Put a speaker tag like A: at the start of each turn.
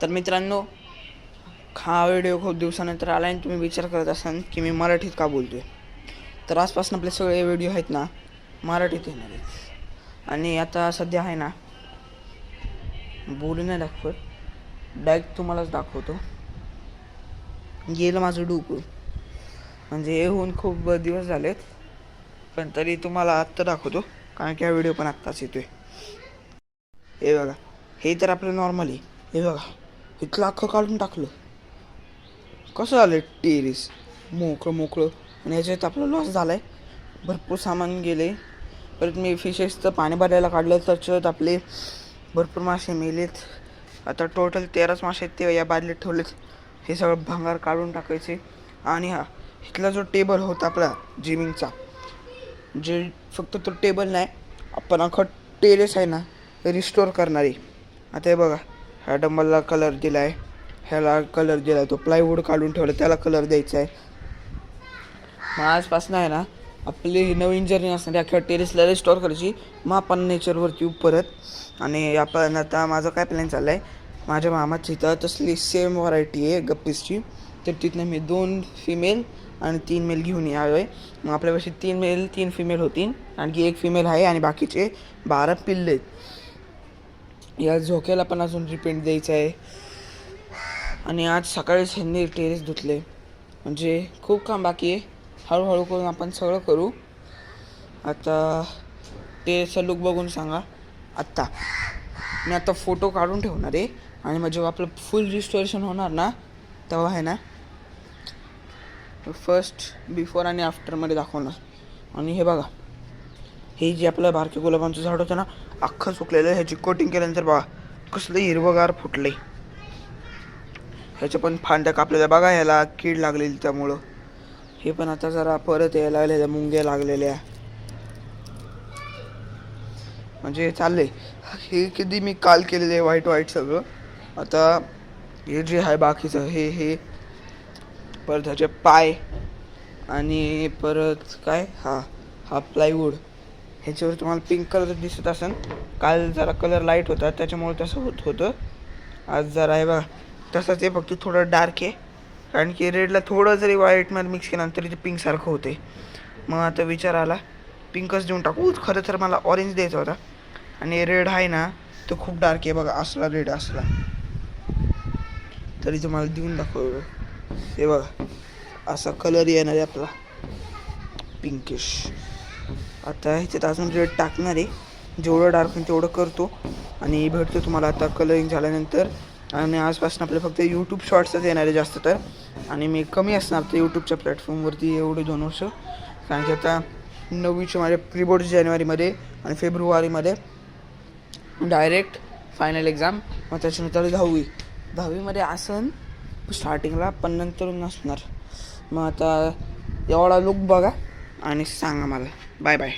A: तर मित्रांनो, हा व्हिडिओ खूप दिवसानंतर आला आणि तुम्ही विचार करत असाल की मी मराठीत का बोलतोय. तर आजपासून आपले सगळे व्हिडिओ आहेत ना मराठीत येणार आहेत. आणि आता सध्या आहे ना बोलू नाही दाखवत, डायरेक्ट तुम्हालाच दाखवतो. गेलं माझं डोकं, म्हणजे येऊन खूप दिवस झालेत, पण तरी तुम्हाला आत्ता दाखवतो कारण की हा व्हिडिओ पण आत्ताच येतोय. हे बघा, हे तर आपलं नॉर्मल आहे. हे बघा, इथलं अख्खं काढून टाकलं. कसं झालं टेरेस मोकळं आणि ह्याच्यात आपला लॉस झाला आहे. भरपूर सामान गेले. परत मी फिशेसचं पाणी भरायला काढलं, त्याच्यात आपले भरपूर मासे मेलेत. आता टोटल 13च मासे आहेत, ते या बादलीत ठेवलेत. हे सगळं भंगार काढून टाकायचे. आणि हा इथला जो टेबल होता आपला जिमिंगचा, जे फक्त तो टेबल नाही, आपण अख्खा टेरेस आहे ना रिस्टोर करणार आहे. आता हे बघा, ह्या डंबलला कलर दिला आहे, ह्याला कलर दिला आहे, तो प्लायवूड काढून ठेवला त्याला कलर द्यायचा आहे. मग आजपासून आहे ना आपली नवीन जर्नी असणारी अख्ख्या टेरेसला रिस्टोर करायची. मग आपण नेचरवरती येऊ परत. आणि आपण आता माझं काय प्लॅन चालला आहे, माझ्या मामाची इथं तसली सेम व्हरायटी आहे गप्पीसची, तर तिथनं मी 2 फिमेल आणि 3 मेल घेऊन यावे आहे. मग आपल्यापाशी 3 मेल 3 फिमेल होतील, आणखी 1 फिमेल आहे आणि बाकीचे 12 पिल्ले आहेत. या झोक्याला पण अजून रिपेंट द्यायचं आहे. आणि आज सकाळीच ह्यांनी टेरेस धुतले, म्हणजे खूप काम बाकी आहे. हळूहळू करून आपण सगळं करू. आता टेरेसचा लुक बघून सांगा. आत्ता मी आता फोटो काढून ठेवणार आहे, आणि मग जेव्हा आपलं फुल रिस्टोरेशन होणार ना तेव्हा आहे ना फर्स्ट बिफोर आणि आफ्टरमध्ये दाखवणार. आणि हे बघा, हे जे आपलं बारके गुलाबांचं झाड होतं ना अख्खं सुकलेलं, ह्याची कोटिंग केल्यानंतर बघा कसलं हिरवगार फुटलंय. ह्याच्या पण फांद्या कापलेल्या बघा, ह्याला कीड लागलेली त्यामुळं. हे पण आता जरा परत यायला लागलेल्या, मुंग्या लागलेल्या, म्हणजे चाललंय. हे कधी मी काल केलेलं आहे व्हाईट सगळं. आता हे जे आहे बाकीचं हे परत ह्याचे पाय, आणि परत काय हा प्लायवूड, ह्याच्यावर तुम्हाला पिंक कलर दिसत असेल. काल जरा कलर लाईट होता त्याच्यामुळे तसं होतं. आज जरा आहे बघा तसंच आहे, फक्त थोडं डार्क आहे, कारण की रेडला थोडं जरी व्हाईटमध्ये मिक्स केलं तरी ते पिंकसारखं होते. मग आता विचार आला पिंकच देऊन टाकू. खरं तर मला ऑरेंज द्यायचा होता, आणि रेड आहे ना तो खूप डार्क आहे बघा, असला रेड असला तरी तुम्हाला देऊन दाखवलं. हे बघा असा कलर येणार आहे आपला पिंकिश. आता ह्याच्यात अजून रेड टाकणार आहे, जेवढं डार्क होईल तेवढं करतो आणि भेटतो तुम्हाला आता कलरिंग झाल्यानंतर. आणि आजपासून आपलं फक्त यूट्यूब शॉर्ट्सच येणार आहे जास्त तर, आणि मी कमी असणार तर यूट्यूबच्या प्लॅटफॉर्मवरती एवढे 2 वर्ष, कारण की आता 9वीचे माझे प्रीबोर्ड्स जानेवारीमध्ये आणि फेब्रुवारीमध्ये डायरेक्ट फायनल एक्झाम. मग त्याच्यानंतर 10वीमध्ये असन स्टार्टिंगला, पण नंतर नसणार. मग आता एवढा लुक बघा आणि सांगा मला. Bye bye.